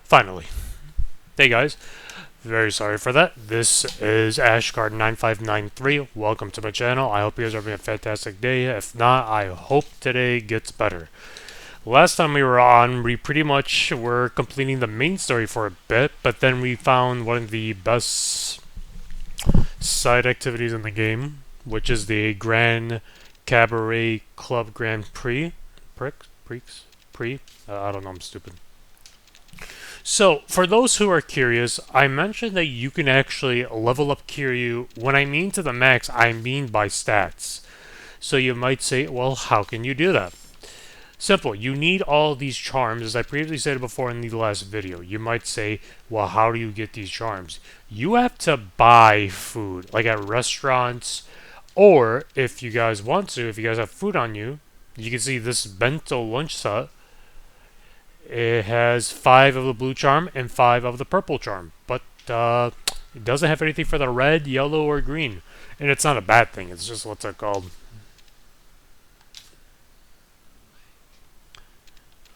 Finally. Hey guys, very sorry for that. This is Ashcard9593. Welcome to my channel. I hope you guys are having a fantastic day. If not, I hope today gets better. Last time we were on, we pretty much were completing the main story for a bit, but then we found one of the best side activities in the game, which is the Grand Cabaret Club Grand Prix. Prix? I don't know, I'm stupid. So, for those who are curious, I mentioned that you can actually level up Kiryu. When I mean to the max, I mean by stats. So you might say, well, how can you do that? Simple. You need all these charms, as I previously said before in the last video. You might say, well, how do you get these charms? You have to buy food, like at restaurants, or if you guys want to, if you guys have food on you, you can see this bento lunch set. It has 5 of the blue charm and 5 of the purple charm, but it doesn't have anything for the red, yellow, or green. And it's not a bad thing, it's just what's it called?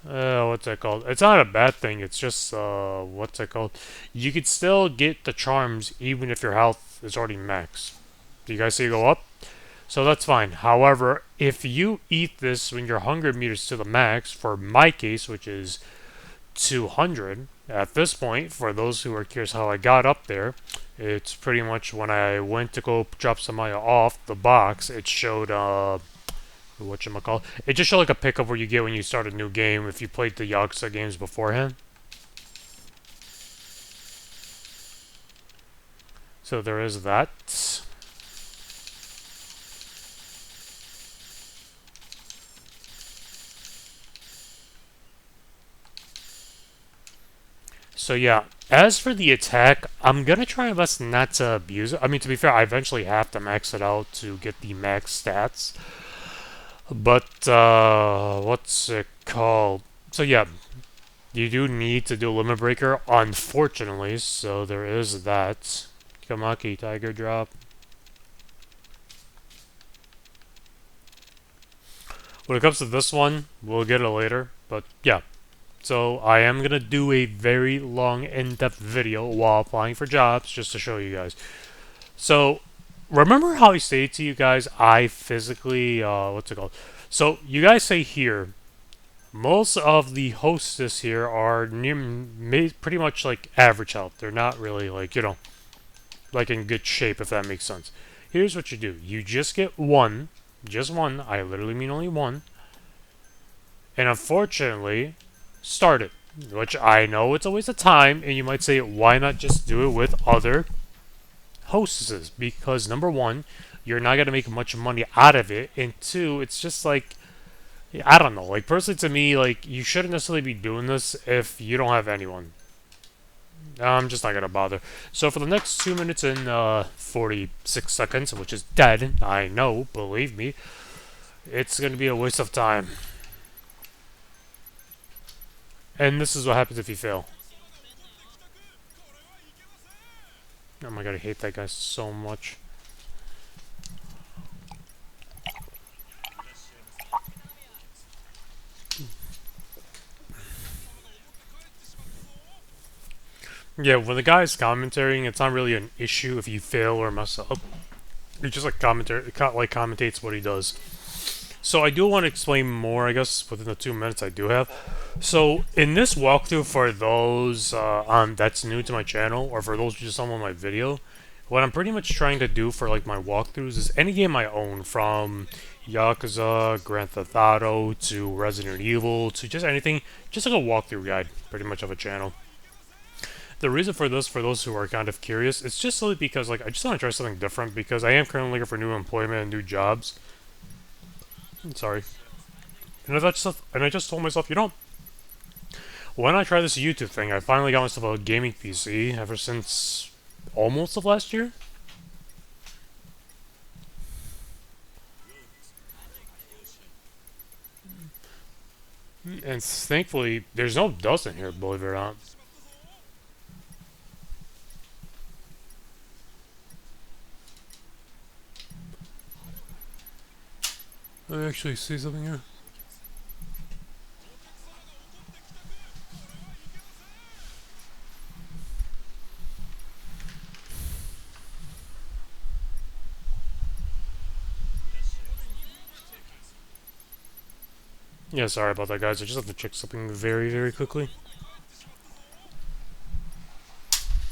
What's that called? It's not a bad thing, it's just, what's it called? You could still get the charms even if your health is already max. Do you guys see it go up? So that's fine. However, if you eat this when your hunger meter's to the max, for my case, which is 200, at this point, for those who are curious how I got up there, it's pretty much when I went to go drop somebody off the box, it showed, whatchamacallit, it just showed like a pickup where you get when you start a new game if you played the Yakuza games beforehand. So there is that. So yeah, as for the attack, I'm gonna try my best not to abuse it. I mean, to be fair, I eventually have to max it out to get the max stats. But, what's it called? So yeah, you do need to do a limit breaker, unfortunately, so there is that. Kamaki, Tiger Drop. When it comes to this one, we'll get it later, but yeah. So I am going to do a very long, in-depth video while applying for jobs, just to show you guys. So, remember how I stated to you guys, I physically, what's it called? So, you guys say here, most of the hostess here are pretty much like average health. They're not really like, you know, like in good shape, if that makes sense. Here's what you do. You just get one, just one, I literally mean only one, and unfortunately, start it. Which I know it's a waste of time, and you might say, why not just do it with other hostesses? Because number one, you're not gonna make much money out of it, and two, it's just like, I don't know. Like personally, to me, like you shouldn't necessarily be doing this if you don't have anyone. I'm just not gonna bother. So for the next 2 minutes and 46 seconds, which is dead, I know, believe me, it's gonna be a waste of time. And this is what happens if you fail. Oh my god, I hate that guy so much. Yeah, when the guy's commentating, it's not really an issue if you fail or mess up. He just like commentates what he does. So I do want to explain more, I guess, within the 2 minutes I do have. So in this walkthrough, for those that's new to my channel, or for those who just saw my video, what I'm pretty much trying to do for like my walkthroughs is any game I own, from Yakuza, Grand Theft Auto, to Resident Evil, to just anything, just like a walkthrough guide, pretty much of a channel. The reason for this, for those who are kind of curious, it's just solely because like I just want to try something different, because I am currently looking for new employment and new jobs. I'm sorry. And I just told myself, you know, when I try this YouTube thing, I finally got myself a gaming PC ever since almost of last year. And thankfully, there's no dust in here, believe it or not. I actually see something here. Yeah, sorry about that, guys. I just have to check something very, very quickly.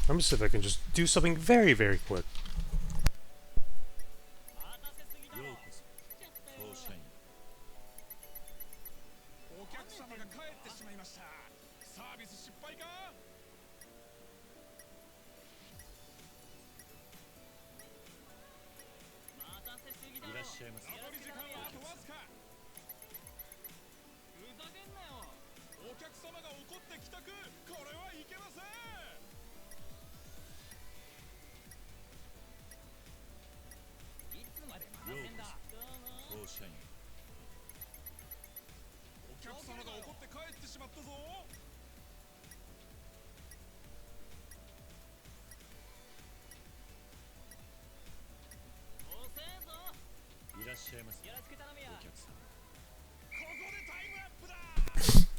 Let me see if I can just do something very, very quick.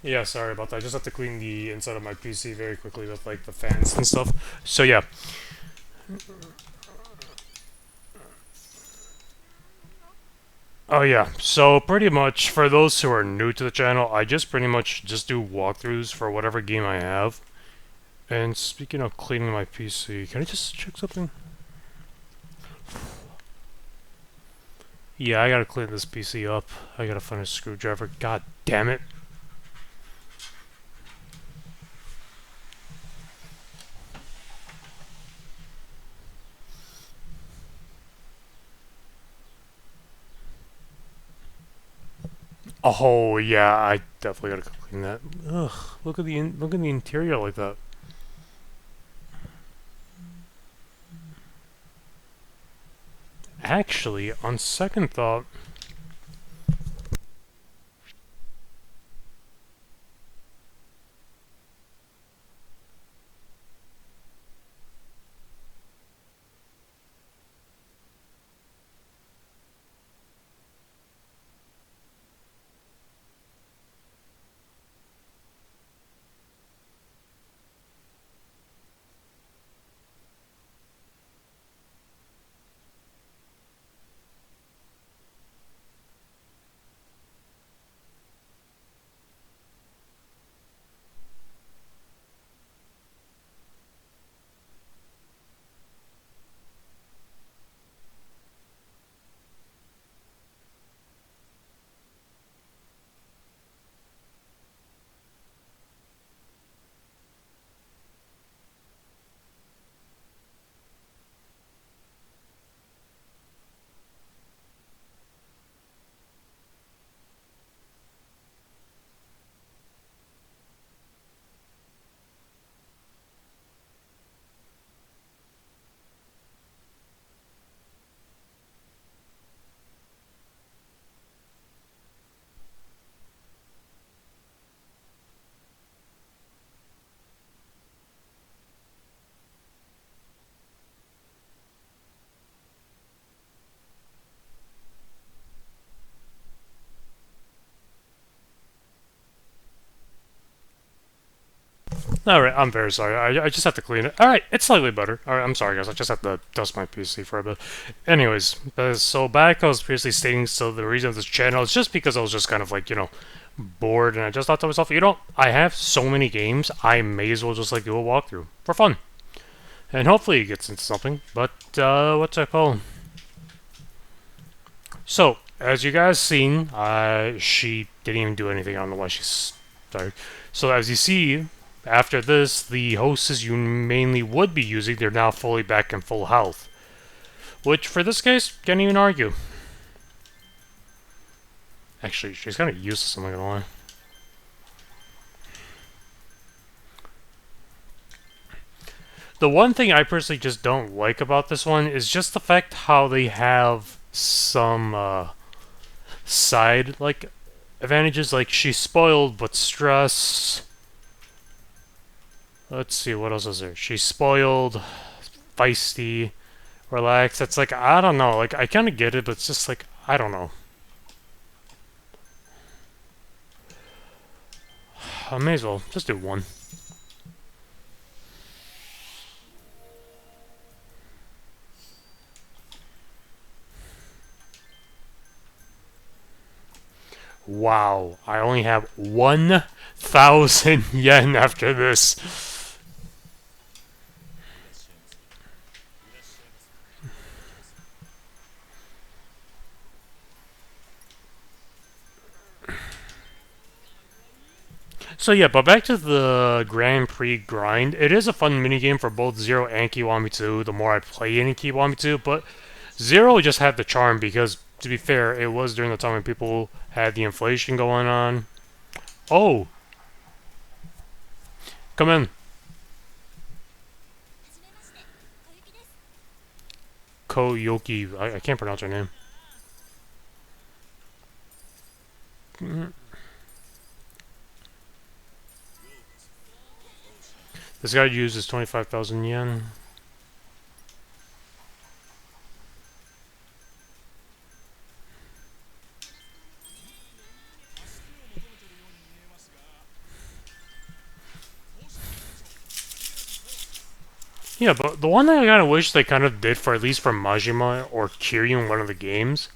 Yeah, sorry about that. I just have to clean the inside of my PC very quickly with like the fans and stuff. So yeah. Oh yeah. So pretty much for those who are new to the channel, I just pretty much just do walkthroughs for whatever game I have. And speaking of cleaning my PC, can I just check something? Yeah, I gotta clean this PC up. I gotta find a screwdriver. God damn it. Oh yeah, I definitely gotta clean that. Ugh, look at the interior like that. Actually, on second thought, alright, I'm very sorry. I just have to clean it. Alright, it's slightly better. Alright, I'm sorry guys, I just have to dust my PC for a bit. Anyways, so back I was previously stating, so the reason of this channel is just because I was just kind of like, bored, and I just thought to myself, I have so many games, I may as well just like do a walkthrough for fun. And hopefully it gets into something, but, what's that called? So, as you guys seen, she didn't even do anything. I don't know why she's sorry. So as you see, after this, the hosts you mainly would be using, they're now fully back in full health. Which, for this case, can't even argue. Actually, she's kind of useless, I'm not gonna lie. The one thing I personally just don't like about this one is just the fact how they have some, side, like, advantages, like she's spoiled but stressed. Let's see, what else is there? She's spoiled, feisty, relaxed. It's like, I don't know. Like, I kind of get it, but it's just like, I don't know. I may as well just do one. Wow, I only have 1,000 yen after this. So yeah, but back to the Grand Prix grind. It is a fun minigame for both Zero and Kiwami 2, the more I play in Kiwami 2, but Zero just had the charm because, to be fair, it was during the time when people had the inflation going on. Oh, come in. Koyoki, I can't pronounce her name. This guy uses 25,000 yen. Yeah, but the one that I kind of wish they kind of did for at least for Majima or Kiryu in one of the games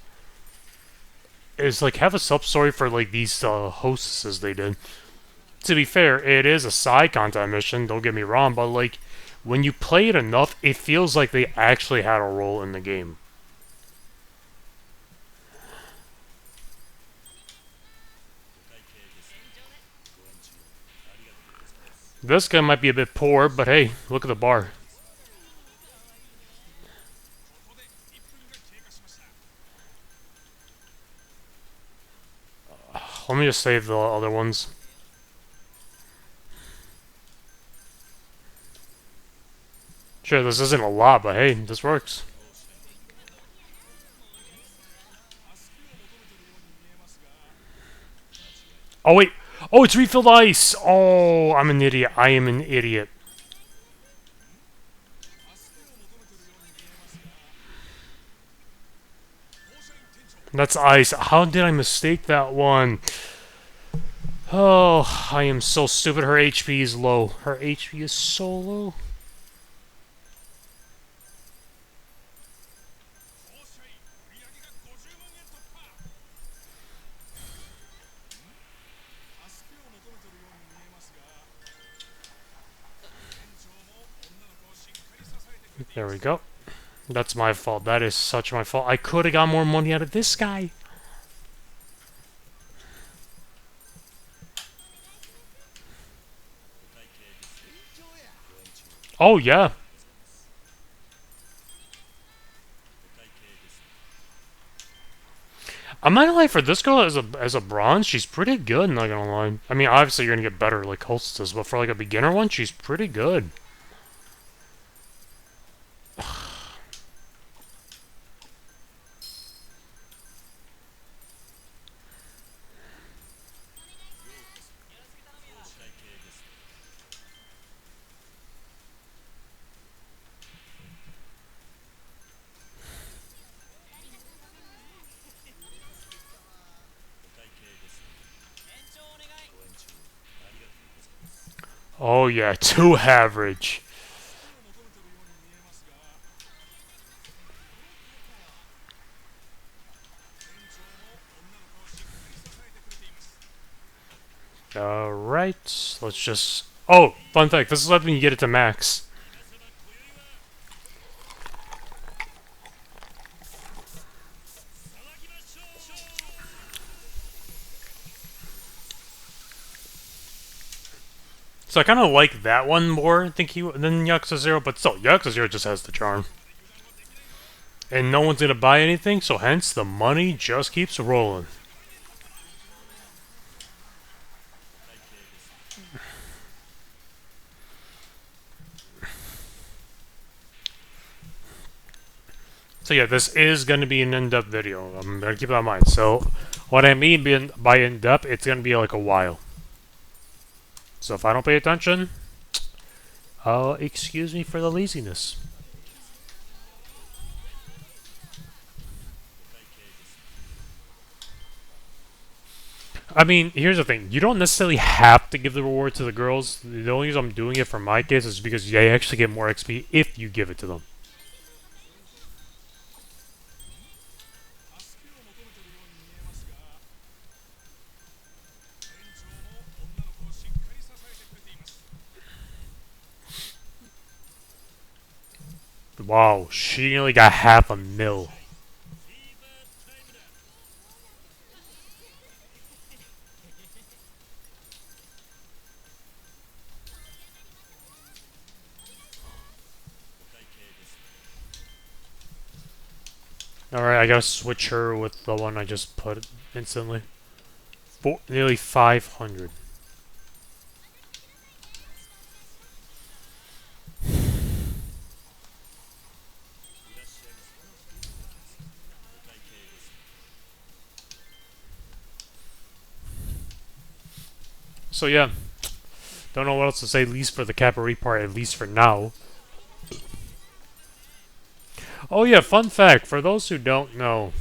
is like have a sub story for like these hostesses they did. To be fair, it is a side content mission. Don't get me wrong, but like when you play it enough, it feels like they actually had a role in the game. This guy might be a bit poor, but hey, look at the bar. Let me just save the other ones. Sure, this isn't a lot, but hey, this works. Oh wait, oh it's refilled ice. Oh, I'm an idiot. I am an idiot. That's ice. How did I mistake that one? Oh, I am so stupid. Her HP is low. Her HP is so low. There we go. That's my fault. That is such my fault. I could have got more money out of this guy. Oh, yeah. I'm not gonna lie, for this girl as a bronze, she's pretty good, not gonna lie. I mean, obviously you're gonna get better like hostess, but for like a beginner one, she's pretty good. Oh yeah, 2 average. Alright, let's just... Oh, fun fact, this is when you get it to max. So I kind of like that one more than Yakuza 0, but still, Yakuza 0 just has the charm. And no one's gonna buy anything, so hence the money just keeps rolling. So yeah, this is going to be an in-depth video. I'm going to keep that in mind. So what I mean by in-depth, it's going to be like a while. So if I don't pay attention, excuse me for the laziness. I mean, here's the thing. You don't necessarily have to give the reward to the girls. The only reason I'm doing it for my case is because they actually get more XP if you give it to them. Wow, she nearly got half a mil. Alright, I gotta switch her with the one I just put instantly. Nearly 500. So yeah, don't know what else to say, at least for the Capri part, at least for now. Oh yeah, fun fact, for those who don't know.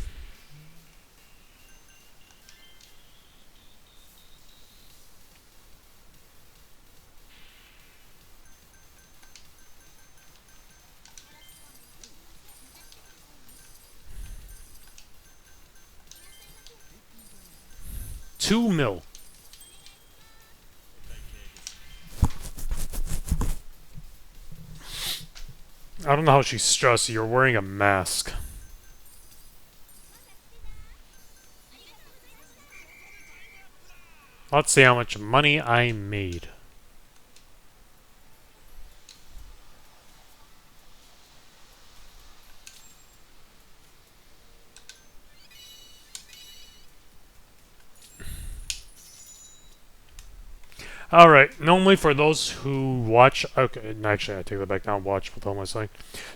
$2 mil. I don't know how she's stressed, you're wearing a mask. Let's see how much money I made. Alright, normally for those who watch... Okay, actually, I take that back down. Watch with all my saying.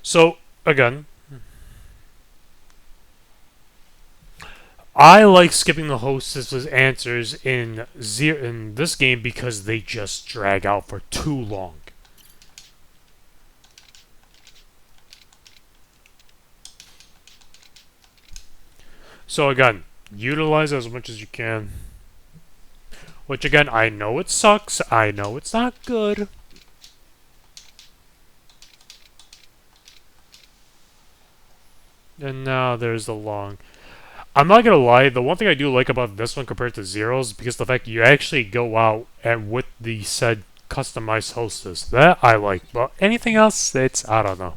So, again, I like skipping the hostess's answers in this game because they just drag out for too long. So again, utilize as much as you can. Which again, I know it sucks. I know it's not good. And now there's the long. I'm not gonna lie, the one thing I do like about this one compared to Zero's, because the fact you actually go out and with the said customized hostess. That I like. But anything else, it's, I don't know.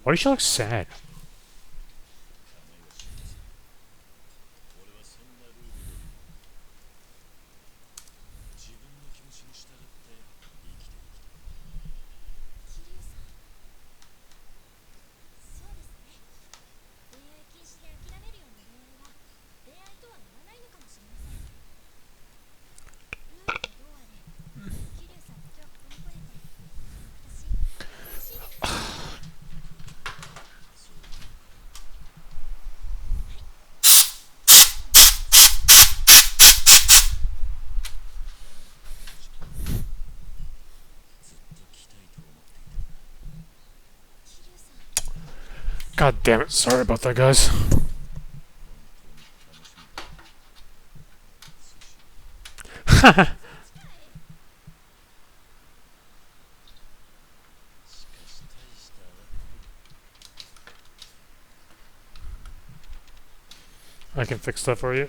Why does she look sad? God damn it, sorry about that, guys. I can fix that for you.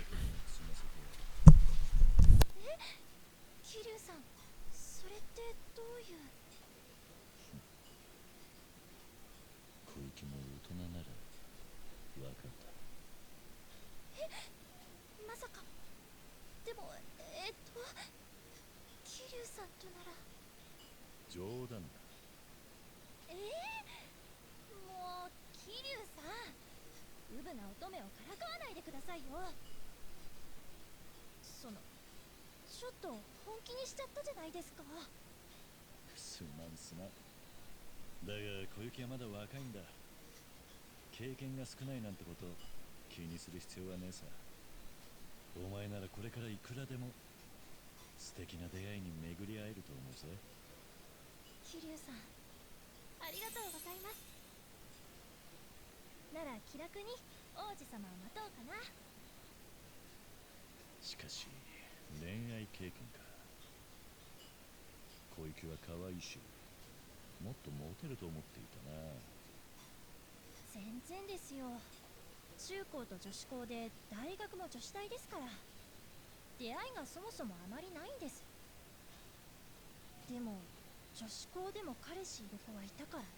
女子校でも彼氏いる子はいたからな。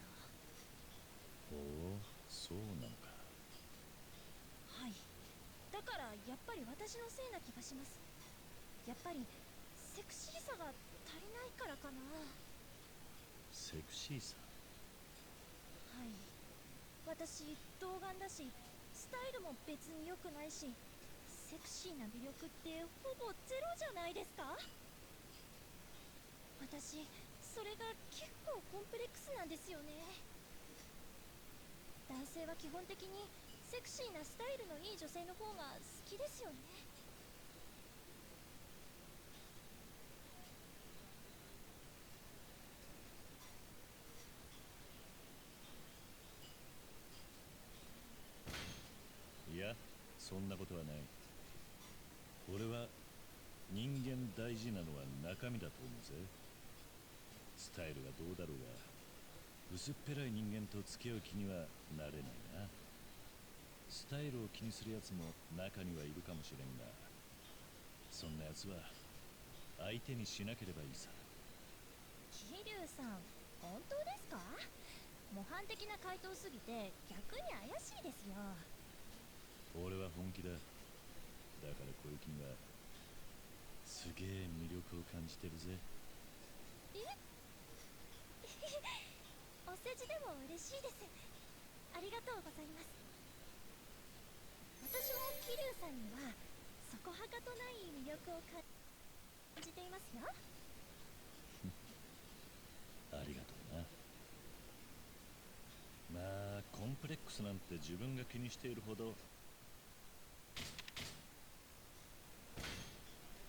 おお、そうなのか。はい。だからやっぱり私のせいな気がします。やっぱりセクシーさが足りないからかな。はセクシーさ。い。私童顔だし、スタイルも別に良くないし、セクシーな魅力ってほぼゼロじゃないですか。私それが結構コンプレックスなんですよね。男性は基本的にセクシーなスタイルのいい女性の方が好きですよね。いや、そんなことはない。俺は人間大事なのは中身だと思うぜ。スタイルがどうだろうが、薄っぺらい人間と付き合う気にはなれないな。スタイルを気にするやつも中にはいるかもしれんが、そんなやつは相手にしなければいいさ。桐生さん、本当ですか？模範的な回答すぎて逆に怪しいですよ。俺は本気だ。だから小雪にはすげえ魅力を感じてるぜ。えお世辞でも嬉しいです。ありがとうございます。私も桐生さんにはそこはかとない魅力を感じていますよ。ありがとうな。まあコンプレックスなんて自分が気にしているほど、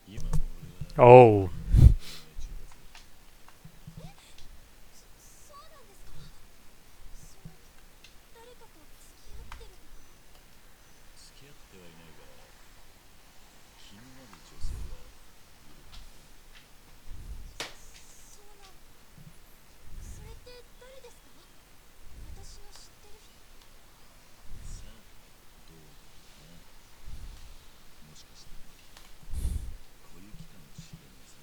今の俺は Oh. そうなんですか？その誰かと付き合ってるとか？付き合ってはいないが、気になる女性はいる。そうなん、それって誰ですか？私の知ってる人？さあ、どうだろうな。もしかして小雪かもしれんぜ。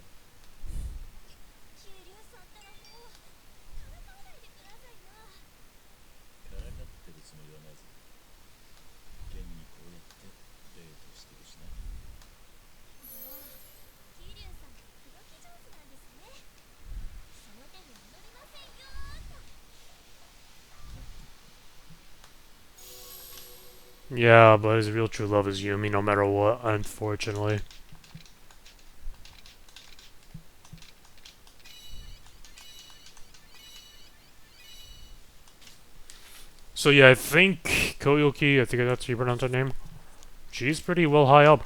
桐生さんったらもうからかわないでくださいよ。からかってるつもりはないぜ。現にこうやってデートしてるしな。おお、桐生さんって口説き上手なんですね。その手に戻りませんよーと。Yeah, but his real true love is Yumi no matter what, unfortunately. So yeah, I think Koyoki, I think that's how you pronounce her name. She's pretty well high up.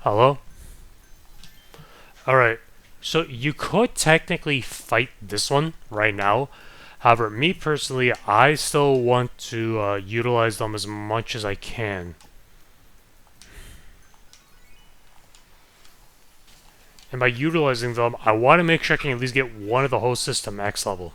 Hello? Alright, so you could technically fight this one right now. However, me personally, I still want to utilize them as much as I can. And by utilizing them, I want to make sure I can at least get one of the hostess to max level.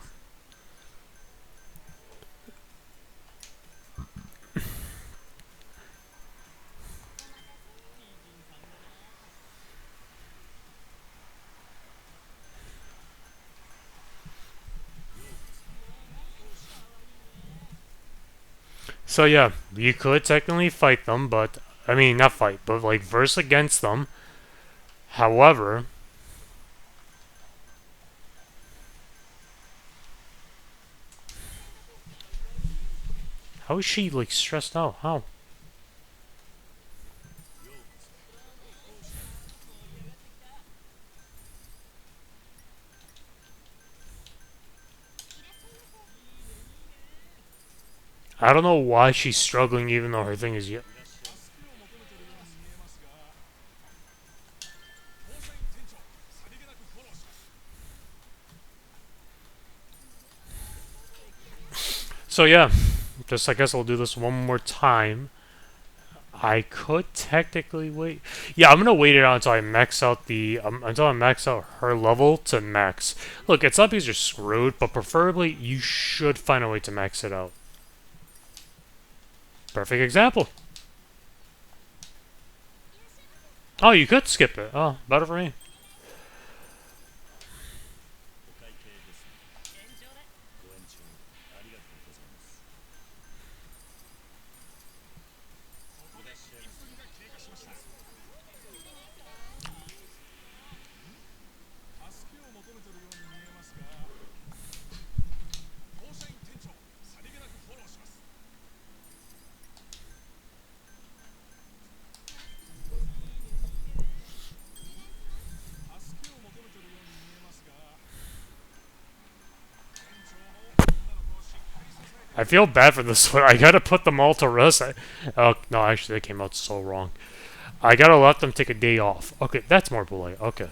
So yeah, you could technically fight them, but I mean not fight, but like verse against them. However, how is she like stressed out? How? I don't know why she's struggling even though her thing is yet. So yeah, just I guess I'll do this one more time. I could technically wait. Yeah, I'm gonna wait it out until I max out the until I max out her level to max. Look, it's not because you're screwed, but preferably you should find a way to max it out. Perfect example. Oh, you could skip it. Oh, better for me. I feel bad for this one. I gotta put them all to rest. Oh, no, actually, that came out so wrong. I gotta let them take a day off. Okay, that's more polite. Okay.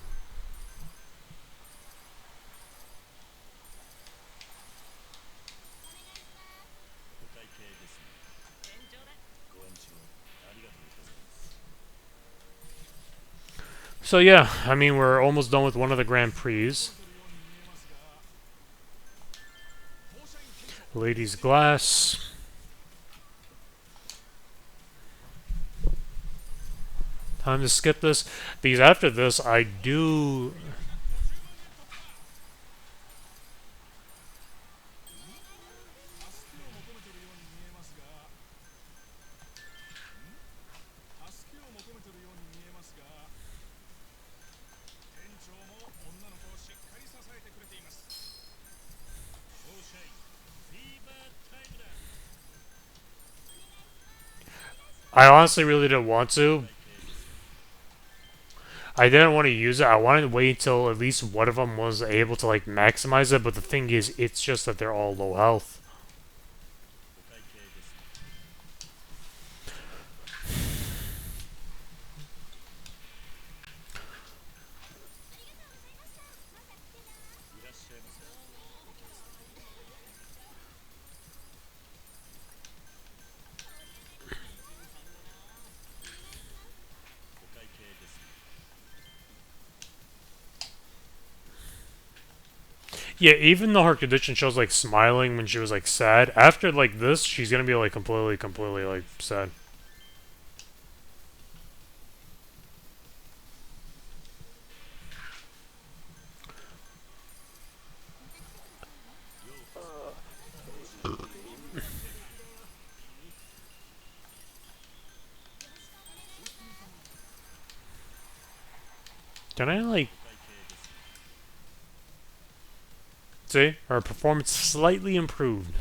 So yeah, I mean, we're almost done with one of the Grand Prix. Ladies Glass. Time to skip this, because after this, I do... I honestly really didn't want to. I didn't want to use it. I wanted to wait until at least one of them was able to like maximize it, but the thing is, it's just that they're all low health. Yeah, even though her condition shows like smiling when she was like sad, after like this, she's gonna be like completely like sad. Can I like see her performance slightly improved?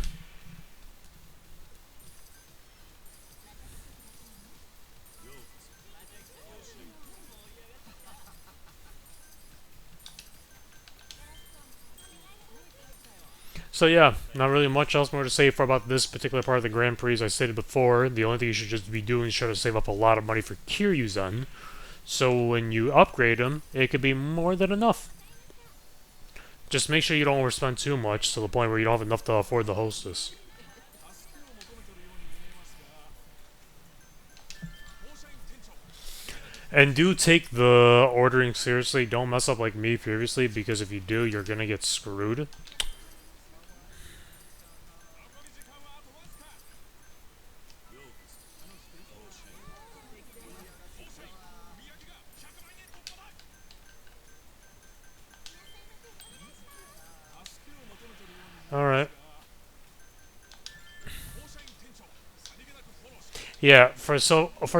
So yeah, not really much else more to say for about this particular part of the Grand Prix. As I stated before, the only thing you should just be doing is try to save up a lot of money for Kiryuzan. So when you upgrade him, it could be more than enough. Just make sure you don't overspend too much to the point where you don't have enough to afford the hostess. And do take the ordering seriously. Don't mess up like me previously, because if you do, you're gonna get screwed. Alright. Yeah, for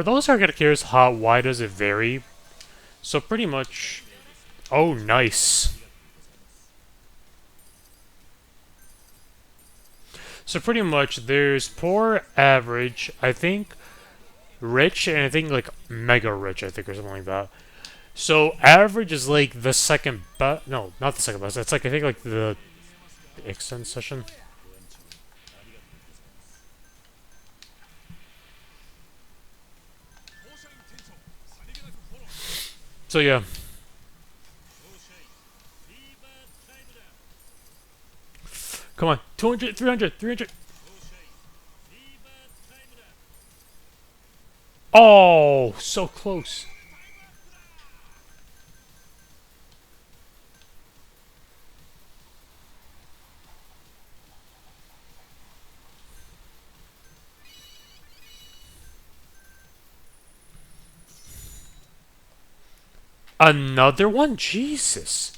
those who are getting curious, why does it vary? So pretty much. Oh, nice. So pretty much, there's poor, average, I think, rich, and I think like mega rich, I think, or something like that. So average is like the second best. No, not the second best. It's like I think like the extend session. So yeah, come on, 200, 300, 300. Oh, so close. Another one? Jesus.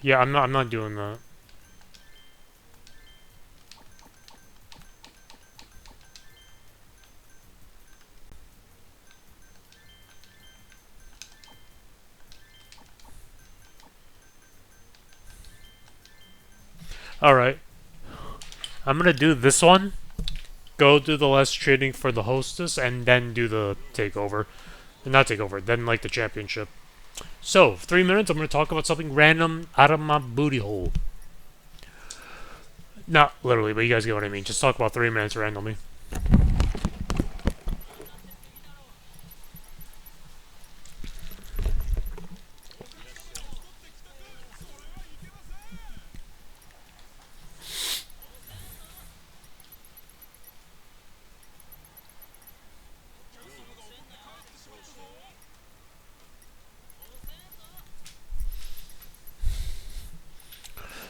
Yeah, I'm not doing that. Alright. I'm gonna do this one. Go do the last trading for the hostess, and then do the takeover. Not takeover, then like the championship. So, 3 minutes, I'm gonna talk about something random out of my booty hole. Not literally, but you guys get what I mean. Just talk about 3 minutes randomly.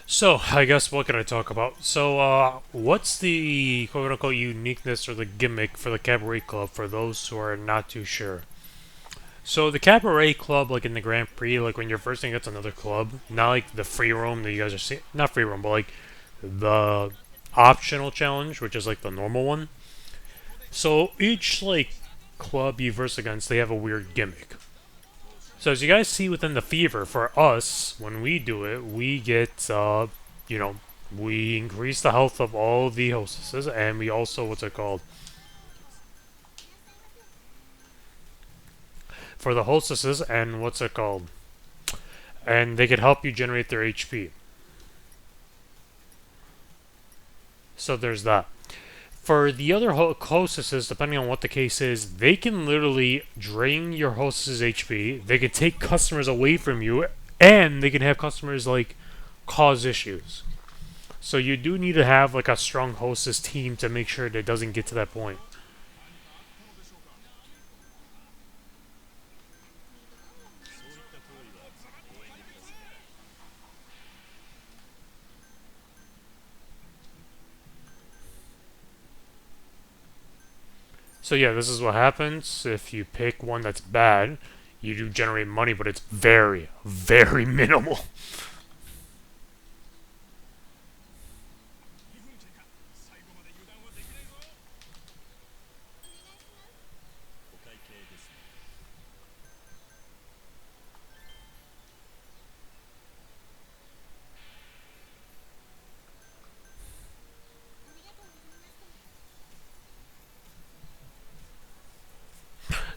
So, I guess what can I talk about? So, what's the quote unquote uniqueness or the gimmick for the Cabaret Club for those who are not too sure? So, the Cabaret Club, like in the Grand Prix, like when you're first thing gets another club, not like the free roam that you guys are seeing, not free roam, but like the optional challenge, which is like the normal one. So, each like club you verse against, they have a weird gimmick. So as you guys see within the fever, for us, when we do it, we get, you know, we increase the health of all the hostesses, and we also, what's it called? For the hostesses, and what's it called? And they can help you generate their HP. So there's that. For the other hostesses, depending on what the case is, they can literally drain your hostess's HP. They can take customers away from you, and they can have customers like cause issues. So you do need to have like a strong hostess team to make sure that it doesn't get to that point. So yeah, this is what happens if you pick one that's bad. You do generate money, but it's very, very minimal.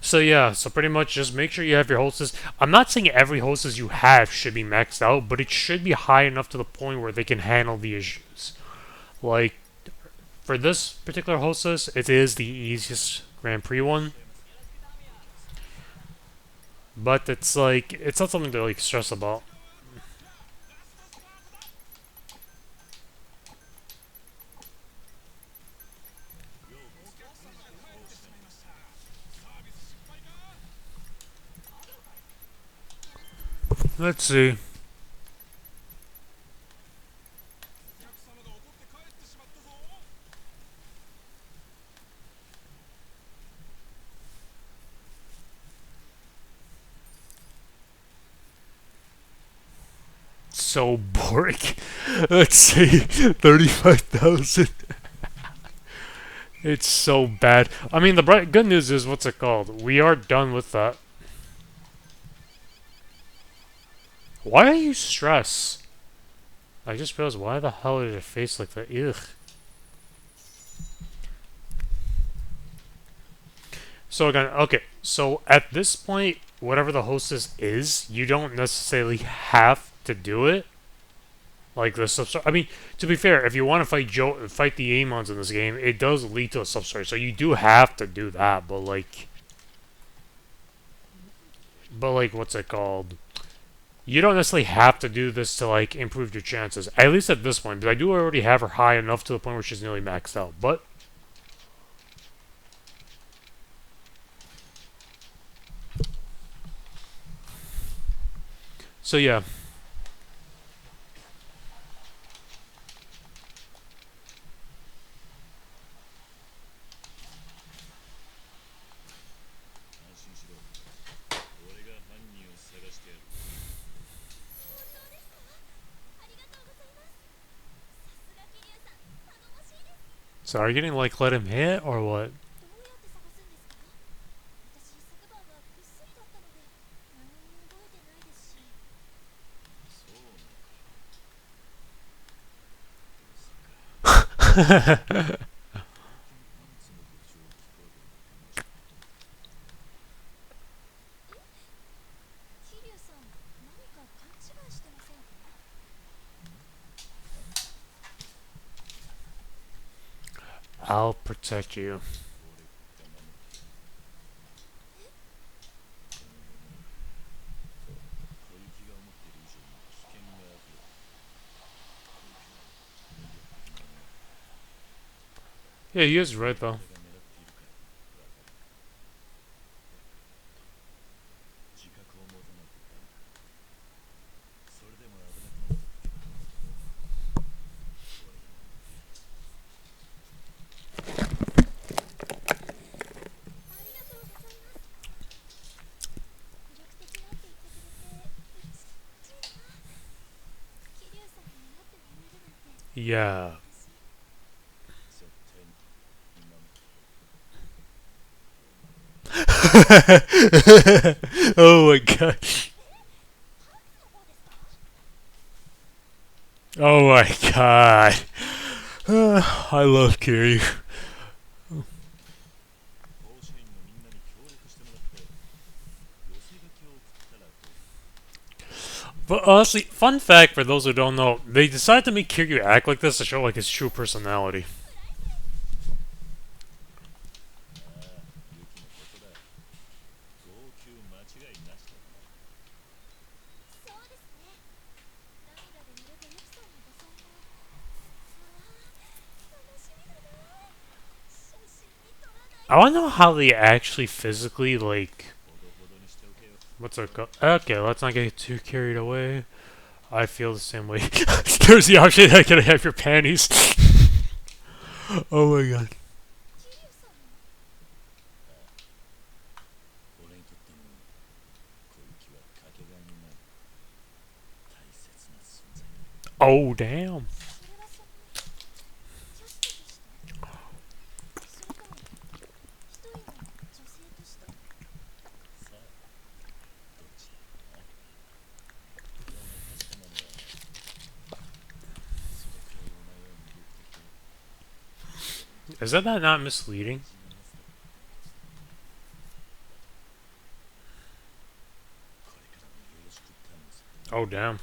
So yeah, so pretty much just make sure you have your hostess. I'm not saying every hostess you have should be maxed out, but it should be high enough to the point where they can handle the issues. Like, for this particular hostess, it is the easiest Grand Prix one. But it's like, it's not something to like stress about. Let's see. So boring. Let's see. 35,000. It's so bad. I mean, the good news is, what's it called? We are done with that. Why are you stressed? I just realized, why the hell is your face like that? Ugh. So again, okay. So at this point, whatever the hostess is, you don't necessarily have to do it. Like the sub. I mean, to be fair, if you want to fight the Amons in this game, it does lead to a sub-story. So you do have to do that. But like, what's it called? You don't necessarily have to do this to like improve your chances. At least at this point, because I do already have her high enough to the point where she's nearly maxed out. But so yeah. So are you getting like let him hit or what? どうやって探すんですか？私昨晩はぐっすりだったので何も覚えてないですし。桐生さん、何か勘違いしてませんか？ I'll protect you. Yeah, he is right though. Yeah. Oh my god. Oh my god. I love Kiryu. But honestly, fun fact for those who don't know, they decided to make Kiryu act like this to show like his true personality. I want to know how they actually physically, like... What's it called? Okay, let's not get too carried away. I feel the same way. There's the option that can I have your panties. Oh my god. Oh, damn. Is that not misleading? Oh, damn.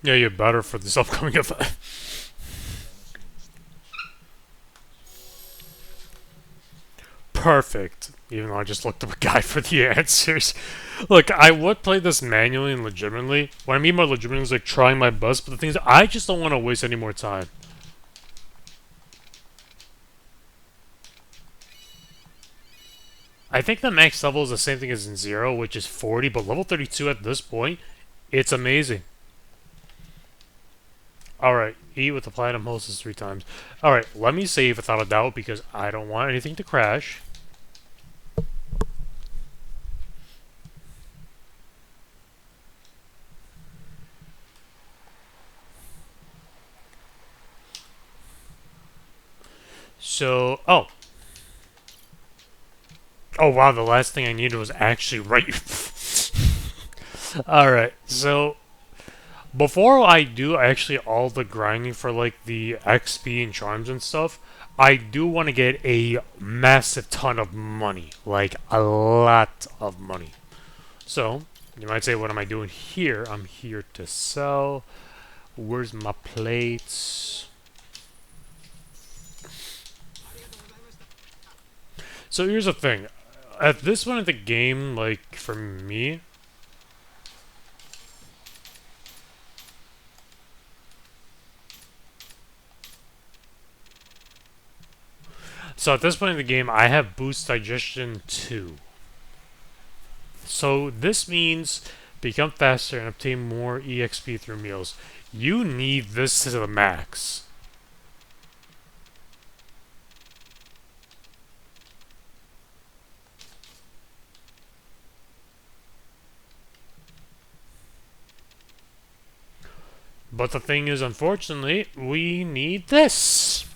Yeah, you're better for this upcoming event. Perfect. Even though I just looked up a guide for the answers. Look, I would play this manually and legitimately. What I mean by legitimately is like trying my best, but the thing is, I just don't want to waste any more time. I think the max level is the same thing as in Zero, which is 40, but level 32 at this point, it's amazing. Alright, eat with the platinum hostess 3 times. Alright, let me save without a doubt because I don't want anything to crash. So, oh. Oh wow, the last thing I needed was actually right. Alright, so before I do actually all the grinding for like the XP and charms and stuff, I do want to get a massive ton of money. Like a lot of money. So, you might say, what am I doing here? I'm here to sell. Where's my plates? So here's the thing. At this point in the game, like, for me... So at this point in the game, I have Boost Digestion 2. So this means become faster and obtain more EXP through meals. You need this to the max. But the thing is, unfortunately, we need this.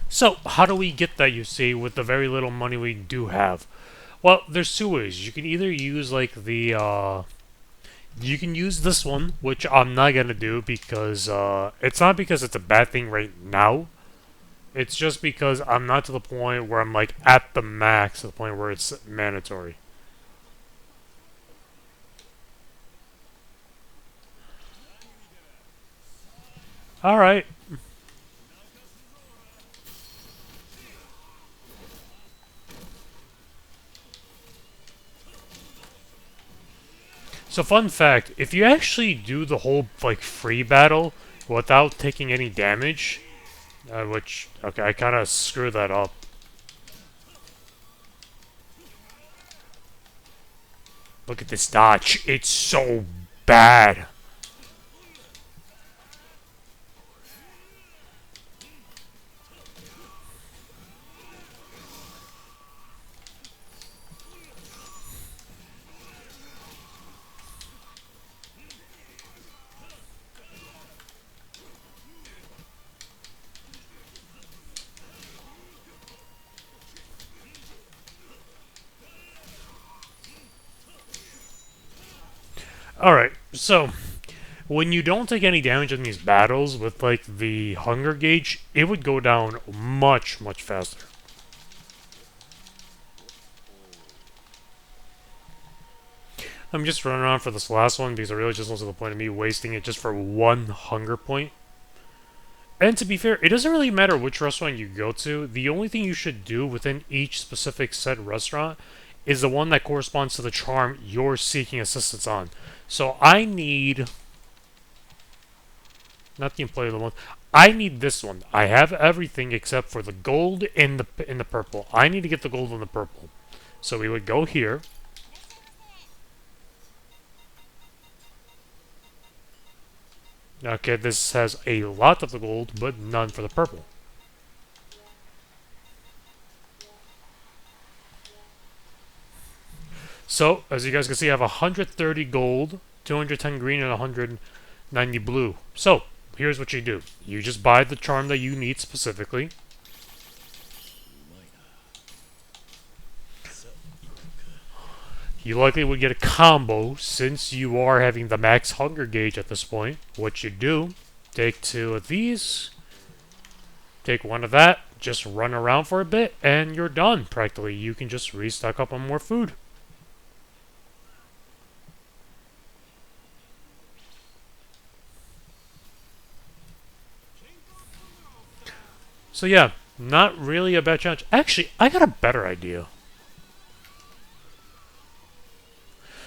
So, how do we get that, you see, with the very little money we do have? Well, there's two ways. You can either use, like, you can use this one, which I'm not gonna do because, it's not because it's a bad thing right now. It's just because I'm not to the point where I'm, like, at the max, to the point where it's mandatory. Alright. So fun fact, if you actually do the whole, like, free battle without taking any damage, which, okay, I kind of screwed that up. Look at this dodge. It's so bad. Alright, so when you don't take any damage in these battles with like the hunger gauge, it would go down much, much faster. I'm just running around for this last one because I really just wasn't the point of me wasting it just for one hunger point. And to be fair, it doesn't really matter which restaurant you go to. The only thing you should do within each specific said restaurant is the one that corresponds to the charm you're seeking assistance on. So I need... not the employee one. I need this one. I have everything except for the gold in the purple. I need to get the gold in the purple. So we would go here. Okay, this has a lot of the gold, but none for the purple. So, as you guys can see, I have 130 gold, 210 green, and 190 blue. So, here's what you do. You just buy the charm that you need specifically. You likely would get a combo since you are having the max hunger gauge at this point. What you do, take 2 of these, take 1 of that, just run around for a bit, and you're done practically. You can just restock up on more food. So yeah, not really a bad challenge. Actually, I got a better idea.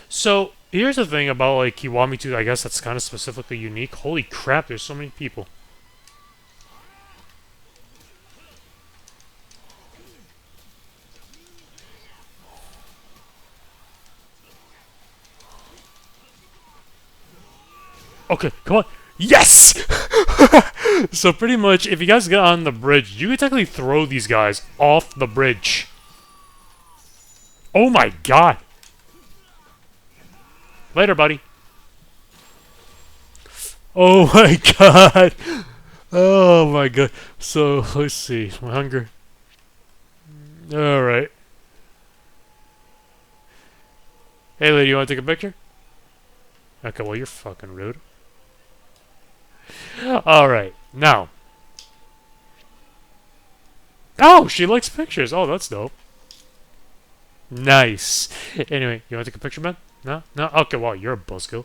So, here's the thing about, like, Kiwami 2, I guess that's kind of specifically unique. Holy crap, there's so many people. Okay, come on. Yes! So pretty much, if you guys get on the bridge, you can technically throw these guys off the bridge. Oh my god. Later, buddy. Oh my god. Oh my god. So, let's see. My hunger. Alright. Hey lady, you wanna take a picture? Okay, well you're fucking rude. Alright, now. Oh, she likes pictures. Oh, that's dope. Nice. Anyway, you wanna take a picture, man? No? No? Okay, well, you're a buzzkill.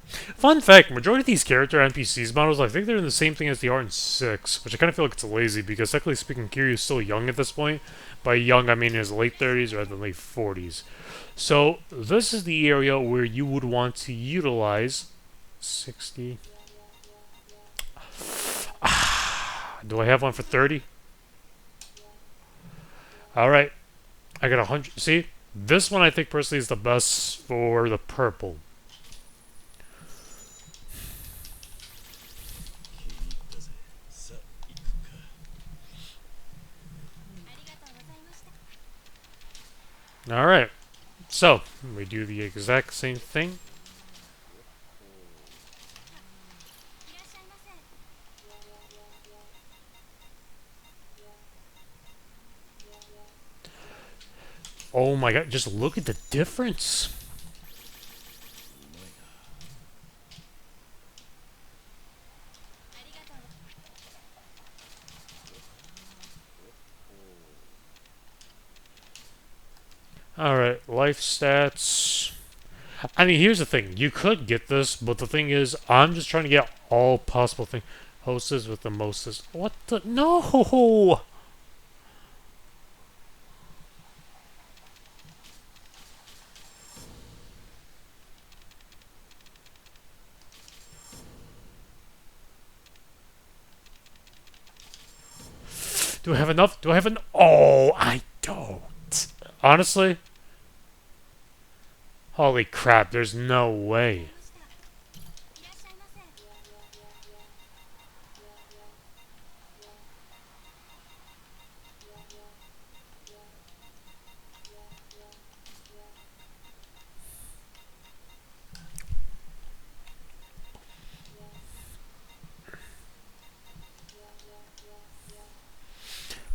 Fun fact, majority of these character NPCs models, I think they're in the same thing as they are in 6, which I kind of feel like it's lazy, because technically speaking, Kiryu's still young at this point. By young, I mean in his late 30s rather than late 40s. So, this is the area where you would want to utilize 60. Do I have one for 30? Alright, I got 100. See, this one I think personally is the best for the purple. Alright, so we do the exact same thing. Oh my god, just look at the difference. Alright, life stats. I mean, here's the thing. You could get this, but the thing is, I'm just trying to get all possible things. Hostess with the mostest. What the? No! Do I have enough? Do I have an? Oh, I don't. Honestly? Holy crap, there's no way.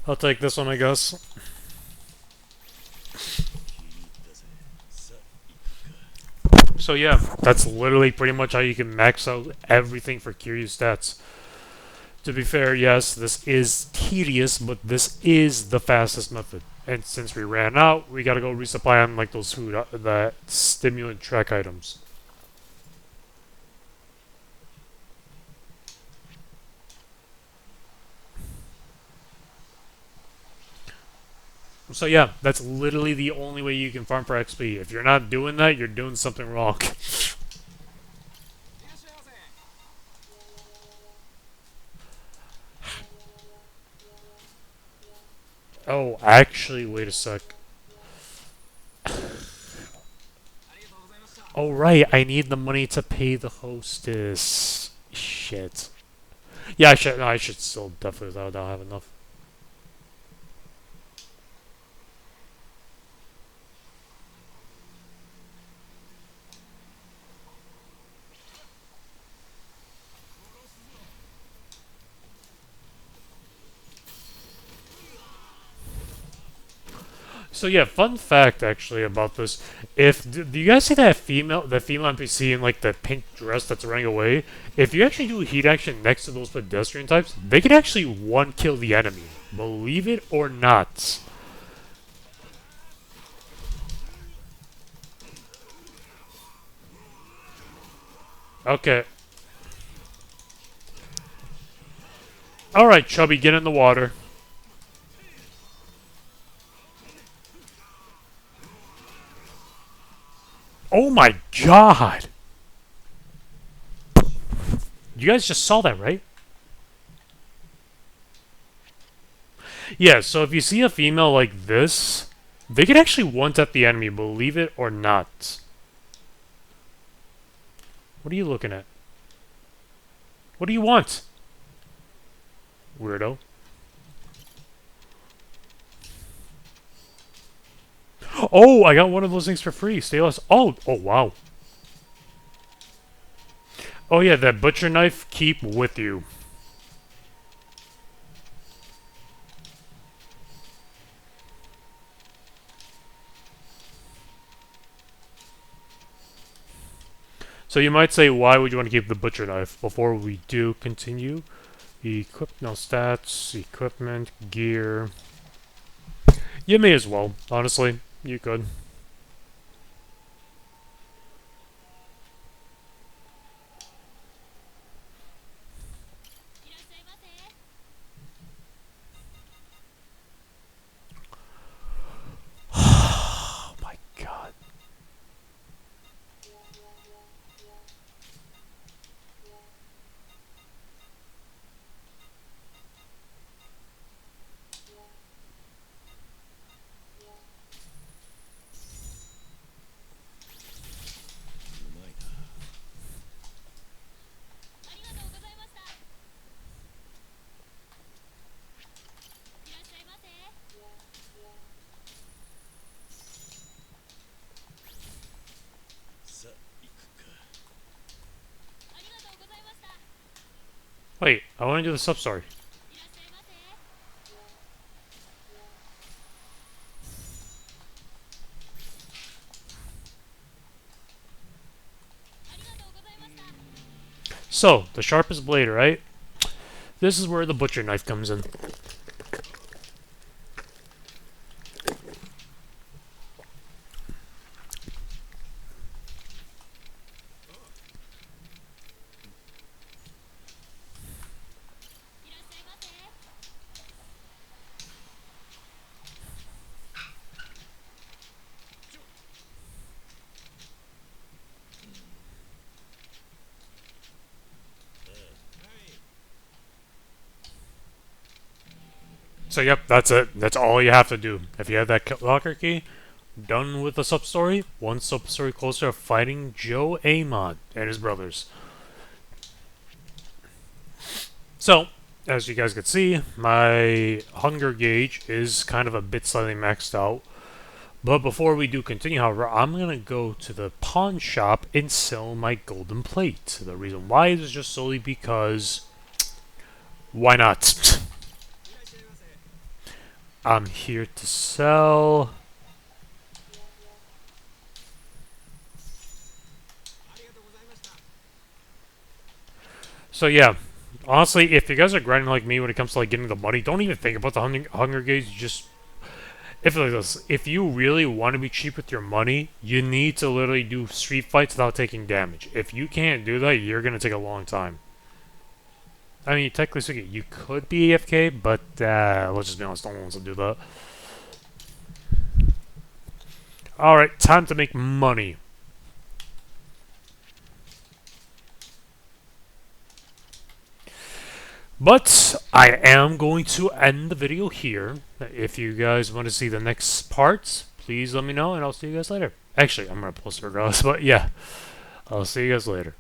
I'll take this one, I guess. So yeah, that's literally pretty much how you can max out everything for Kiryu stats. To be fair, yes, this is tedious, but this is the fastest method. And since we ran out, we gotta go resupply on like those food, that stimulant track items. So yeah, that's literally the only way you can farm for XP. If you're not doing that, you're doing something wrong. Oh, actually, wait a sec. Oh right, I need the money to pay the hostess. Shit. Yeah, I should. No, I should still definitely. I don't have enough. So yeah, fun fact actually about this. If do you guys see that the female NPC in like the pink dress that's running away? If you actually do a heat action next to those pedestrian types, they can actually one kill the enemy. Believe it or not. Okay. All right, Chubby, get in the water. Oh my god! You guys just saw that, right? Yeah, so if you see a female like this, they can actually one-tap the enemy, believe it or not. What are you looking at? What do you want? Weirdo. Oh, I got one of those things for free. Stay less. Oh, wow. Oh yeah, that butcher knife, keep with you. So you might say, why would you want to keep the butcher knife? Before we do continue, no stats, equipment, gear. You may as well, honestly. You could. Oh my god. Wait, I want to do the sub-story. So, the sharpest blade, right? This is where the butcher knife comes in. So yep, that's it. That's all you have to do. If you have that locker key, done with the sub-story. One sub-story closer to fighting Joe Amon and his brothers. So, as you guys can see, my hunger gauge is kind of a bit slightly maxed out. But before we do continue, however, I'm going to go to the pawn shop and sell my golden plate. The reason why is just solely because... why not? I'm here to sell... So yeah, honestly, if you guys are grinding like me when it comes to like getting the money, don't even think about the hunger gauge. Just if you really want to be cheap with your money, you need to literally do street fights without taking damage. If you can't do that, you're gonna take a long time. I mean, technically speaking, you could be AFK, but let's just be honest, no one wants to do that. Alright, time to make money. But I am going to end the video here. If you guys want to see the next parts, please let me know, and I'll see you guys later. Actually, I'm going to post it regardless, but yeah. I'll see you guys later.